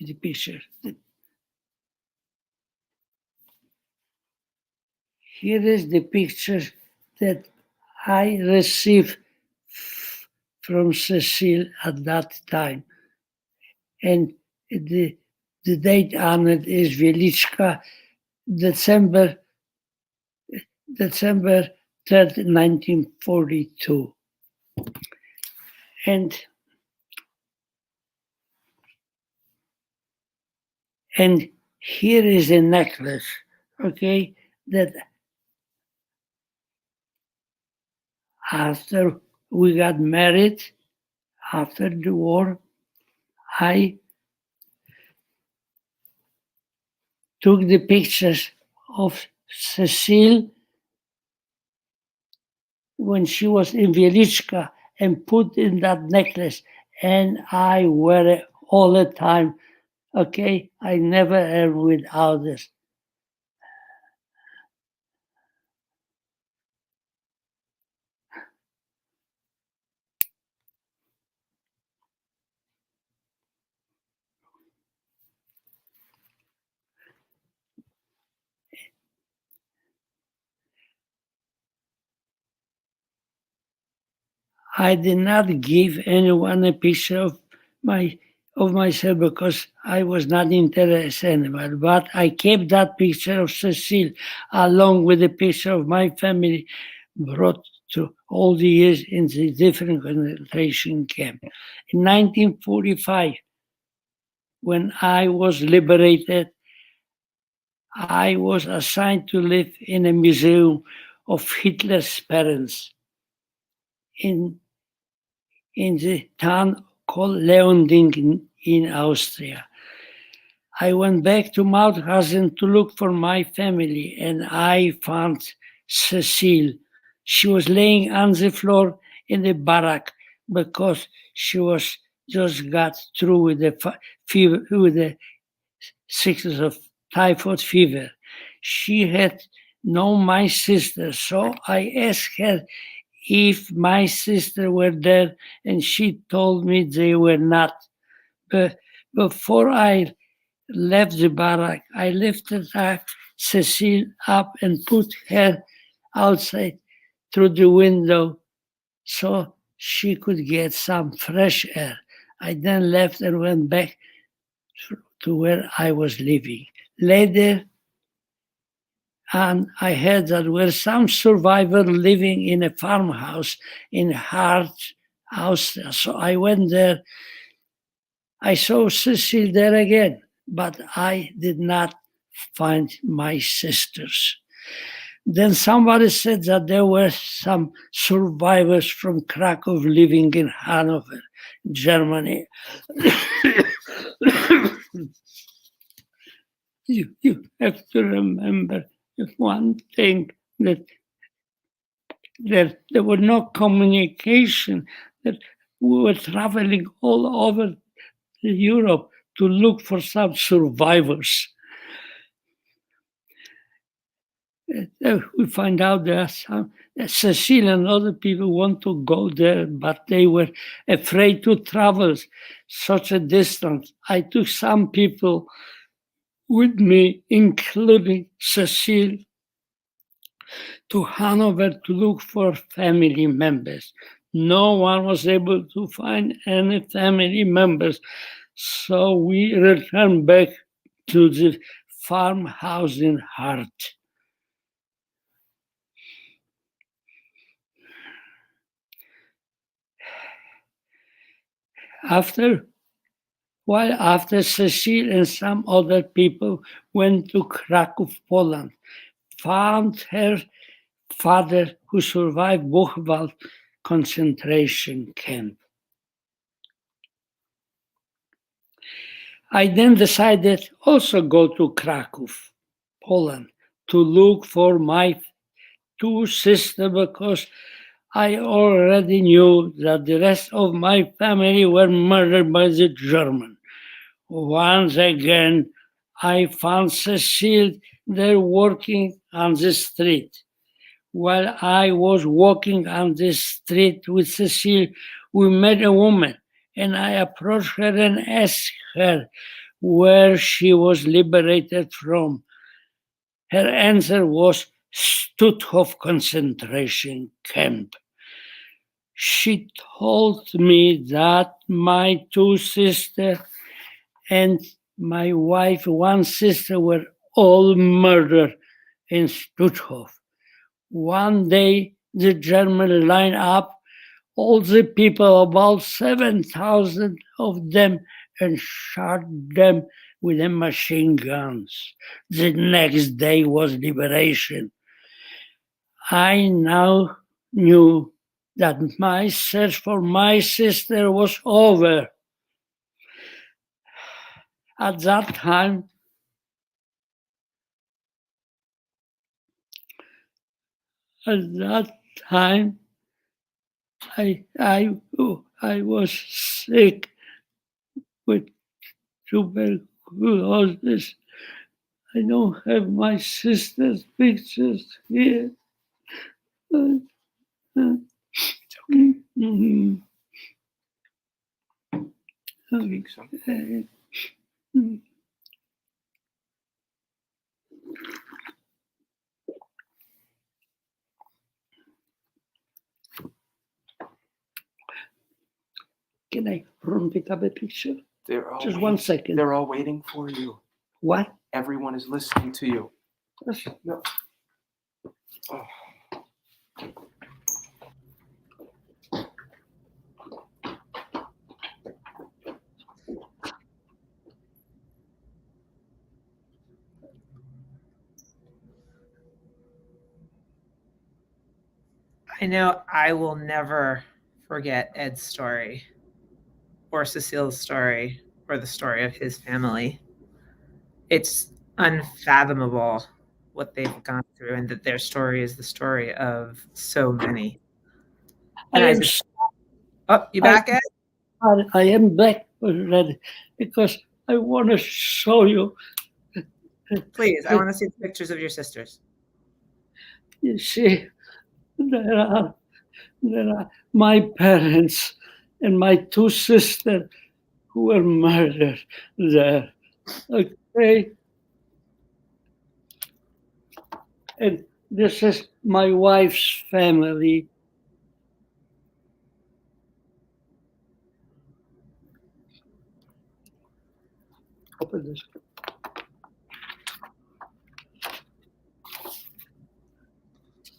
The picture. Here is the picture that I received from Cecile at that time. And the date on it is Wieliczka, December 3rd, 1942. And here is a necklace, okay, that after we got married, after the war, I took the pictures of Cecile when she was in Wieliczka and put in that necklace, and I wear it all the time. Okay, I never am without this. I did not give anyone a picture of myself because I was not interested in it. But I kept that picture of Cecile along with a picture of my family brought through all the years in the different concentration camp. In 1945, when I was liberated, I was assigned to live in a museum of Hitler's parents in in the town called Leonding in Austria. I went back to Mauthausen to look for my family, and I found Cecile. She was laying on the floor in the barrack because she was just got through with the fever, with the sickness of typhoid fever. She had known my sister, so I asked her if my sister were there, and she told me they were not. But before I left the barrack, I lifted Cecile up and put her outside through the window so she could get some fresh air. I then left and went back to where I was living. Later, and I heard that there were some survivors living in a farmhouse in Hart, Austria. So I went there. I saw Cecile there again, but I did not find my sisters. Then somebody said that there were some survivors from Krakow living in Hanover, Germany. You have to remember one thing, that there was no communication, that we were traveling all over Europe to look for some survivors. We find out there are some, Cecile and other people want to go there, but they were afraid to travel such a distance. I took some people with me, including Cecile, to Hanover to look for family members. No one was able to find any family members, so we returned back to the farmhouse in Hart. After Cecile and some other people went to Krakow, Poland, found her father who survived Buchenwald concentration camp. I then decided also go to Krakow, Poland, to look for my two sisters, because I already knew that the rest of my family were murdered by the German. Once again, I found Cecile there working on the street. While I was walking on the street with Cecile, we met a woman, and I approached her and asked her where she was liberated from. Her answer was Stutthof concentration camp. She told me that my two sisters and my wife, one sister, were all murdered in Stutthof. One day, the Germans lined up all the people, about 7,000 of them, and shot them with the machine guns. The next day was liberation. I now knew that my search for my sister was over. At that time, I was sick with tuberculosis. I don't have my sister's pictures here. It's okay. Mhm. Take some. Can I pick up a picture? They're all Just waiting. 1 second. They're all waiting for you. What? Everyone is listening to you. No. Oh. I know I will never forget Ed's story or Cecile's story or the story of his family. It's unfathomable what they've gone through, and that their story is the story of so many. And oh, you back, Ed? I am back already because I want to show you. Please, I want to see the pictures of your sisters. You see, there are my parents and my two sisters who were murdered there. Okay. And this is my wife's family. Open this.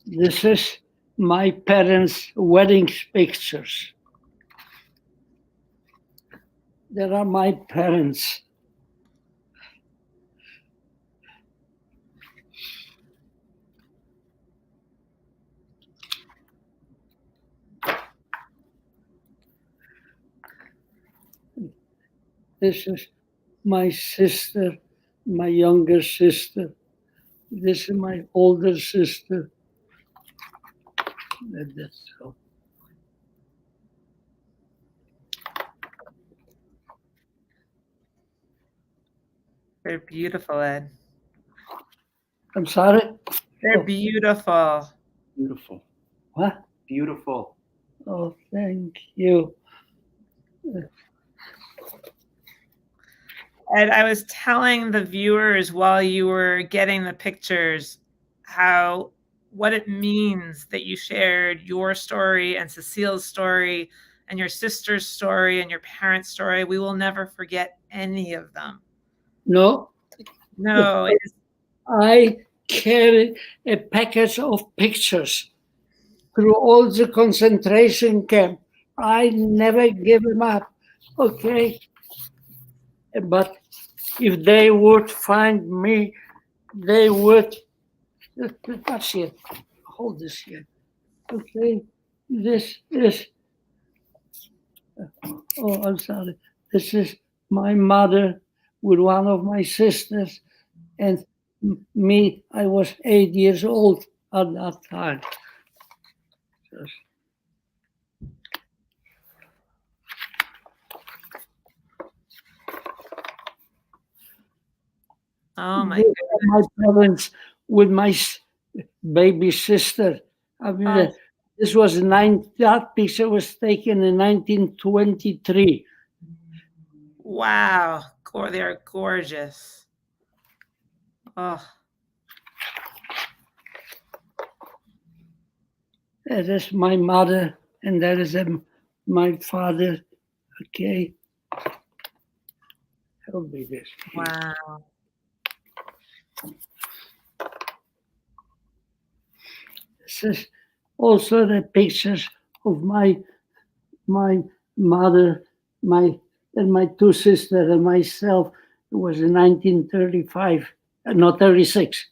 This is my parents' wedding pictures. There are my parents. This is my sister, my younger sister. This is my older sister. That's all. They're beautiful, Ed. I'm sorry? They're beautiful. Beautiful. What? Beautiful. Oh, thank you. And I was telling the viewers while you were getting the pictures what it means that you shared your story and Cecile's story and your sister's story and your parents' story. We will never forget any of them. No. No. I carried a package of pictures through all the concentration camp. I never gave them up. Okay. But if they would find me, they would. That's here. Hold this here. Okay. This is. Oh, I'm sorry. This is my mother with one of my sisters, and me. I was 8 years old at that time. Oh my goodness. My parents with my baby sister. I mean, this was that picture was taken in 1923. Wow. They're gorgeous. Oh. That is my mother, and that is my father. Okay. Help me this. Wow. This is also the pictures of my mother, and my two sisters and myself. It was in 1935, no, 36.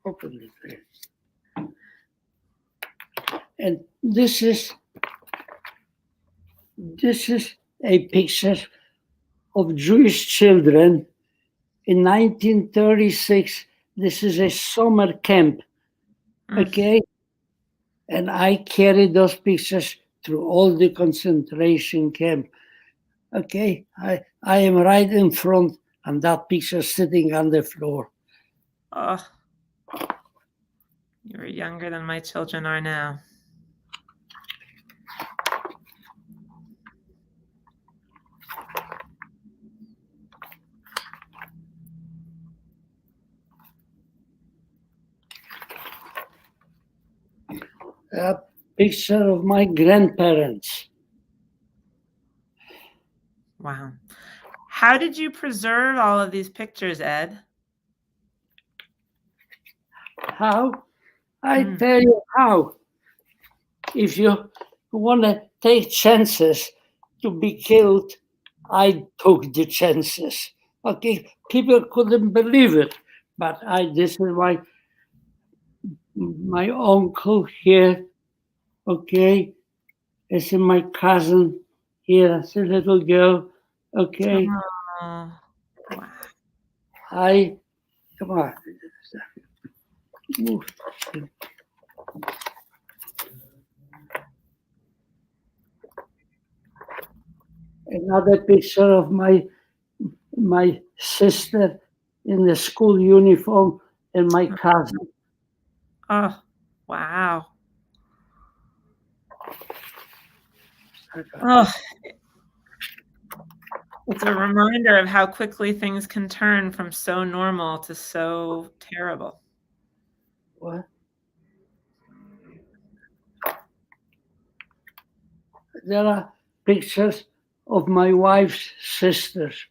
Open it there. And this is a picture of Jewish children in 1936. This is a summer camp, okay? And I carried those pictures through all the concentration camp, okay? I am right in front, and that picture sitting on the floor. Oh. You were younger than my children are now. A picture of my grandparents. Wow. How did you preserve all of these pictures, Ed? How? I tell you how. If you want to take chances to be killed, I took the chances. Okay, people couldn't believe it, but this is my uncle here. Okay, this is my cousin here. That's a little girl. Okay, Oh, wow. come on. Move. Another picture of my sister in the school uniform and my cousin. Oh, wow. Oh, it's a reminder of how quickly things can turn from so normal to so terrible. What? There are pictures of my wife's sisters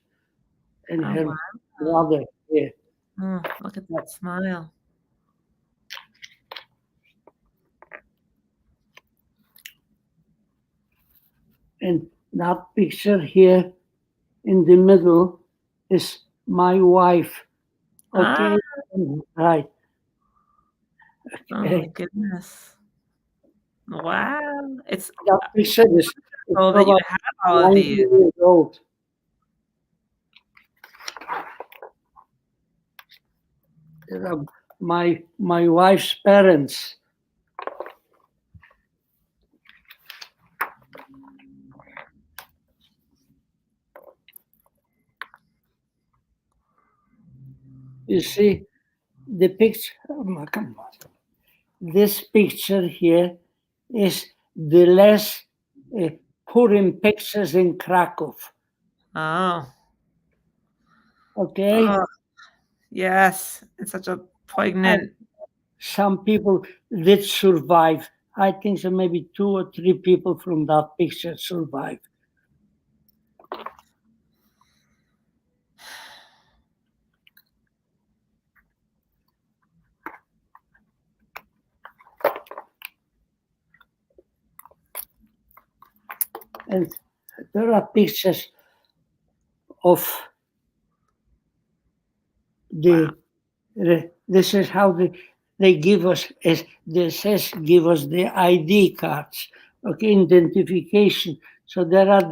and Oh, her wow. brother here. Oh, look at that smile. And that picture here in the middle is my wife. Okay, right. Oh my goodness. Wow. It's That picture is cool that you about have all of 90 these. years old. These are my wife's parents. You see, the picture, come on. This picture here is the last Purim pictures in Krakow. Oh. Okay? Oh, yes. It's such a poignant. Some people did survive. I think so maybe 2 or 3 people from that picture survived. And there are pictures of this is how they give us, give us the ID cards, okay, identification. So there are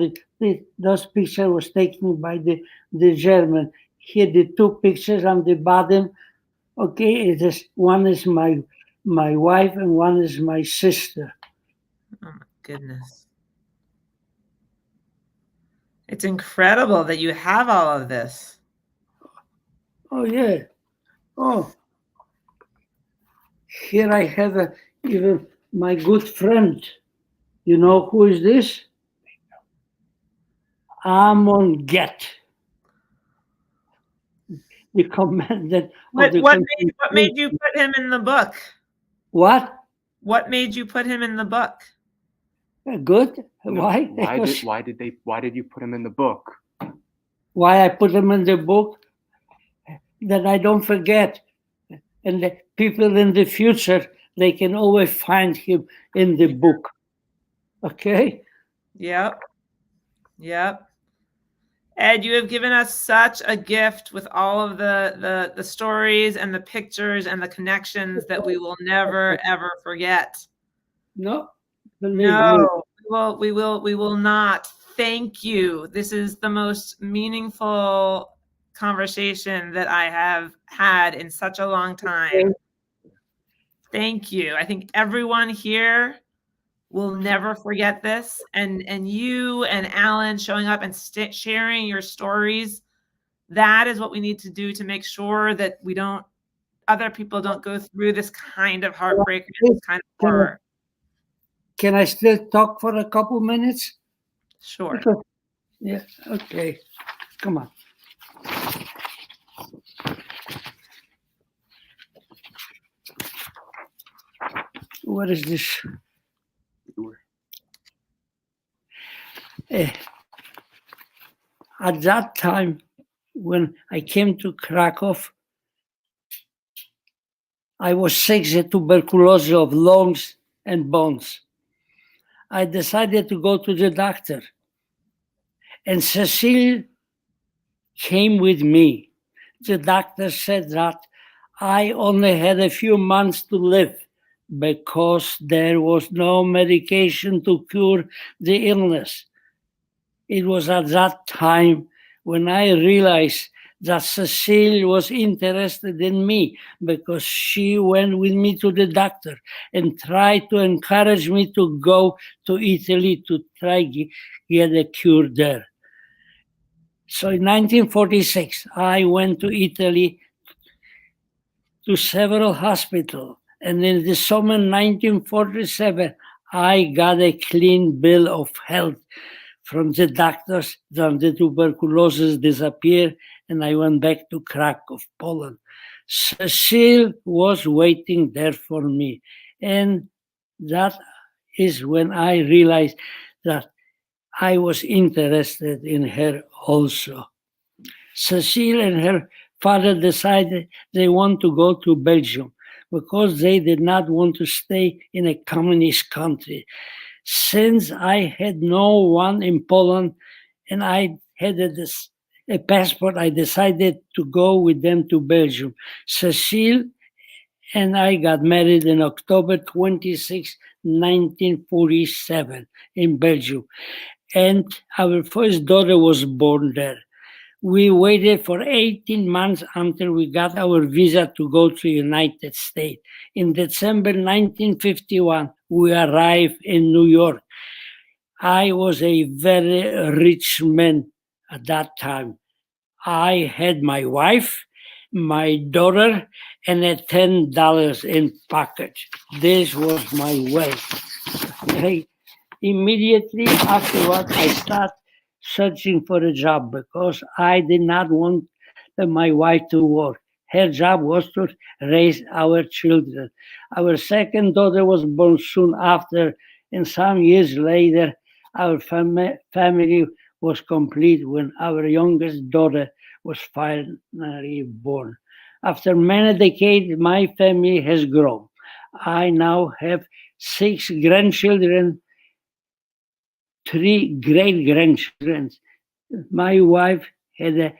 those pictures was taken by the German. Here the 2 pictures on the bottom, okay, one is my wife and one is my sister. Oh my goodness. It's incredible that you have all of this. Oh yeah. Oh. Here I have even my good friend. You know who is this? Amon Get. The commander. What made you put him in the book? What? What made you put him in the book? Good. No, Why? Why did you put him in the book? Why I put him in the book? That I don't forget. And the people in the future, they can always find him in the book. Okay? Yep. Yep. Ed, you have given us such a gift with all of the stories and the pictures and the connections that we will never ever forget. No. No, we will not. Thank you. This is the most meaningful conversation that I have had in such a long time. Thank you. I think everyone here will never forget this. And you and Alan showing up and sharing your stories, that is what we need to do to make sure that other people don't go through this kind of heartbreak, this kind of horror. Can I still talk for a couple minutes? Sure. Yeah, okay. Come on. What is this? At that time, when I came to Krakow, I was sick with tuberculosis of lungs and bones. I decided to go to the doctor. And Cecile came with me. The doctor said that I only had a few months to live because there was no medication to cure the illness. It was at that time when I realized that Cecile was interested in me because she went with me to the doctor and tried to encourage me to go to Italy to try get a cure there. So in 1946, I went to Italy to several hospitals. And in the summer 1947, I got a clean bill of health from the doctors that the tuberculosis disappeared, and I went back to Krakow, Poland. Cecile was waiting there for me. And that is when I realized that I was interested in her also. Cecile and her father decided they want to go to Belgium because they did not want to stay in a communist country. Since I had no one in Poland and I had a passport, I decided to go with them to Belgium. Cecile and I got married on October 26, 1947 in Belgium. And our first daughter was born there. We waited for 18 months until we got our visa to go to the United States. In December 1951, we arrived in New York. I was a very rich man at that time. I had my wife, my daughter, and a $10 in pocket. This was my wealth. Immediately afterward, I started searching for a job because I did not want my wife to work. Her job was to raise our children. Our second daughter was born soon after, and some years later, our family was complete when our youngest daughter was finally born. After many decades, my family has grown. I now have 6 grandchildren, 3 great-grandchildren. My wife had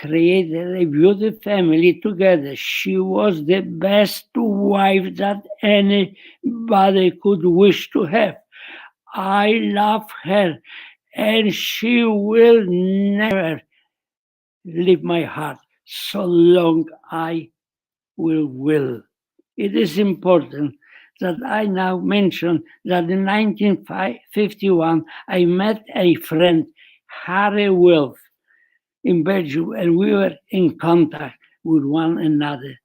created a beautiful family together. She was the best wife that anybody could wish to have. I love her, and she will never leave my heart so long I will. It is important that I now mention that in 1951, I met a friend, Harry Wilf, in Belgium, and we were in contact with one another.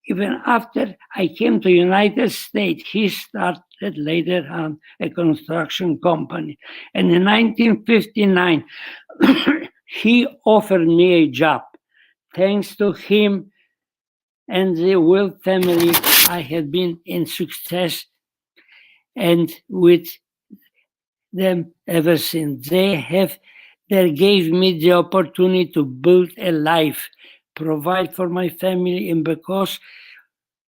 Even after I came to the United States, he started later on a construction company. And in 1959, he offered me a job. Thanks to him and the Wilf family, I have been in success and with them ever since. They gave me the opportunity to build a life, provide for my family, and because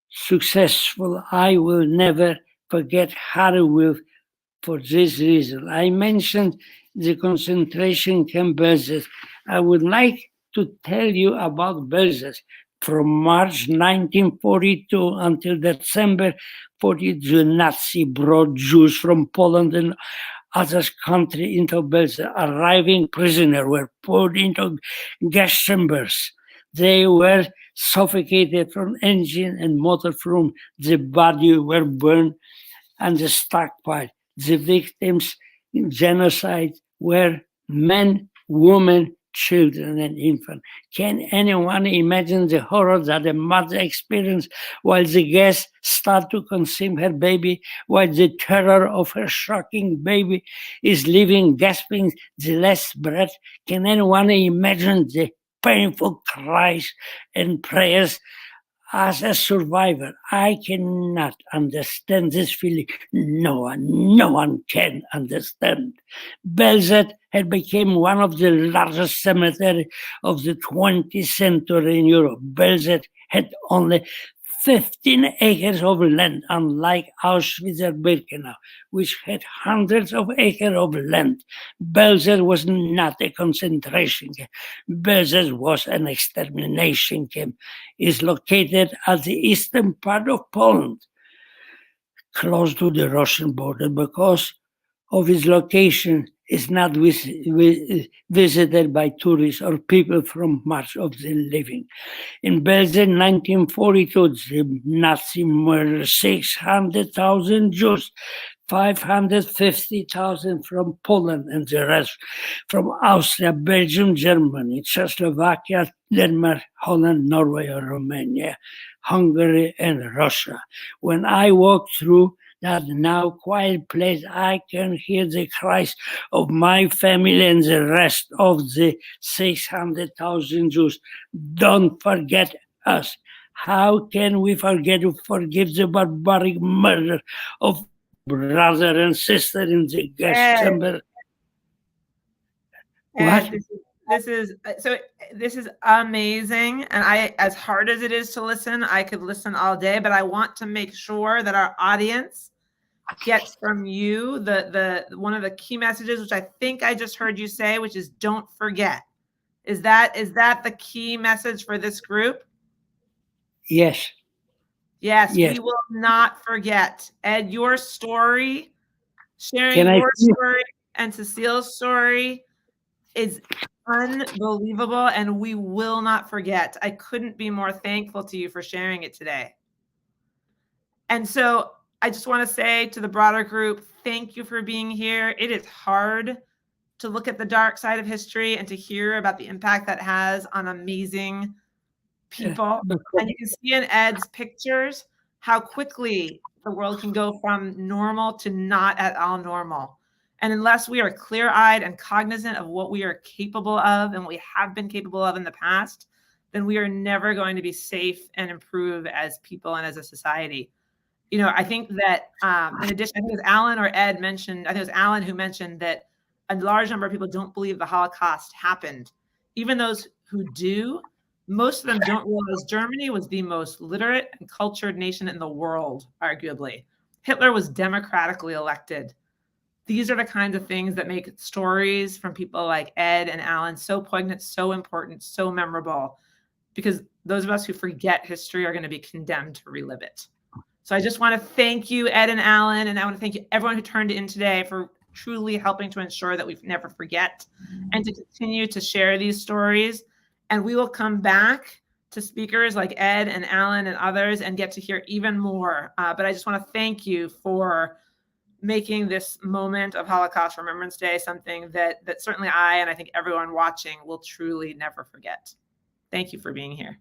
successful, I will never forget Harry Wilf for this reason. I mentioned the concentration camp Belzec. I would like to tell you about Belzec. From March 1942 until December 42, the Nazi brought Jews from Poland and other countries into Belzec. Arriving prisoners were put into gas chambers. They were suffocated from engine and motor fumes. The bodies were burned and the stockpile. The victims in genocide were men, women, children, and infants. Can anyone imagine the horror that a mother experienced while the gas started to consume her baby, while the terror of her shocking baby is living, gasping the last breath? Can anyone imagine the painful cries and prayers? As a survivor, I cannot understand this feeling. No one can understand. Belzec had become one of the largest cemeteries of the 20th century in Europe. Belzec had only 15 acres of land, unlike Auschwitz or Birkenau, which had hundreds of acres of land. Bulge was not a concentration camp. Bulge was an extermination camp. It's located at the eastern part of Poland, close to the Russian border. Because of its location, is not visited by tourists or people from much of the living. In Belgium, 1942, the Nazi murdered 600,000 Jews, 550,000 from Poland, and the rest from Austria, Belgium, Germany, Czechoslovakia, Denmark, Holland, Norway, Romania, Hungary, and Russia. When I walk through that now quiet place, I can hear the cries of my family and the rest of the 600,000 Jews. Don't forget us. How can we forget to forgive the barbaric murder of brother and sister in the gas chamber? What? This is amazing, and I, as hard as it is to listen, I could listen all day, but I want to make sure that our audience gets from you the one of the key messages, which I think I just heard you say, which is don't forget. Is that the key message for this group? Yes. Yes, we will not forget. Ed, your story, sharing your story and Cecile's story is unbelievable, and we will not forget. I couldn't be more thankful to you for sharing it today. And so I just want to say to the broader group, thank you for being here. It is hard to look at the dark side of history and to hear about the impact that has on amazing people. And you can see in Ed's pictures how quickly the world can go from normal to not at all normal. And unless we are clear-eyed and cognizant of what we are capable of and what we have been capable of in the past, then we are never going to be safe and improve as people and as a society. You know, I think that in addition, I think it was Alan or Ed mentioned, I think it was Alan who mentioned that a large number of people don't believe the Holocaust happened. Even those who do, most of them don't realize Germany was the most literate and cultured nation in the world, arguably. Hitler was democratically elected. These are the kinds of things that make stories from people like Ed and Alan so poignant, so important, so memorable, because those of us who forget history are going to be condemned to relive it. So I just want to thank you, Ed and Alan, and I want to thank you, everyone who turned in today, for truly helping to ensure that we never forget and to continue to share these stories. And we will come back to speakers like Ed and Alan and others and get to hear even more. But I just want to thank you for making this moment of Holocaust Remembrance Day something that certainly I, and I think everyone watching, will truly never forget. Thank you for being here.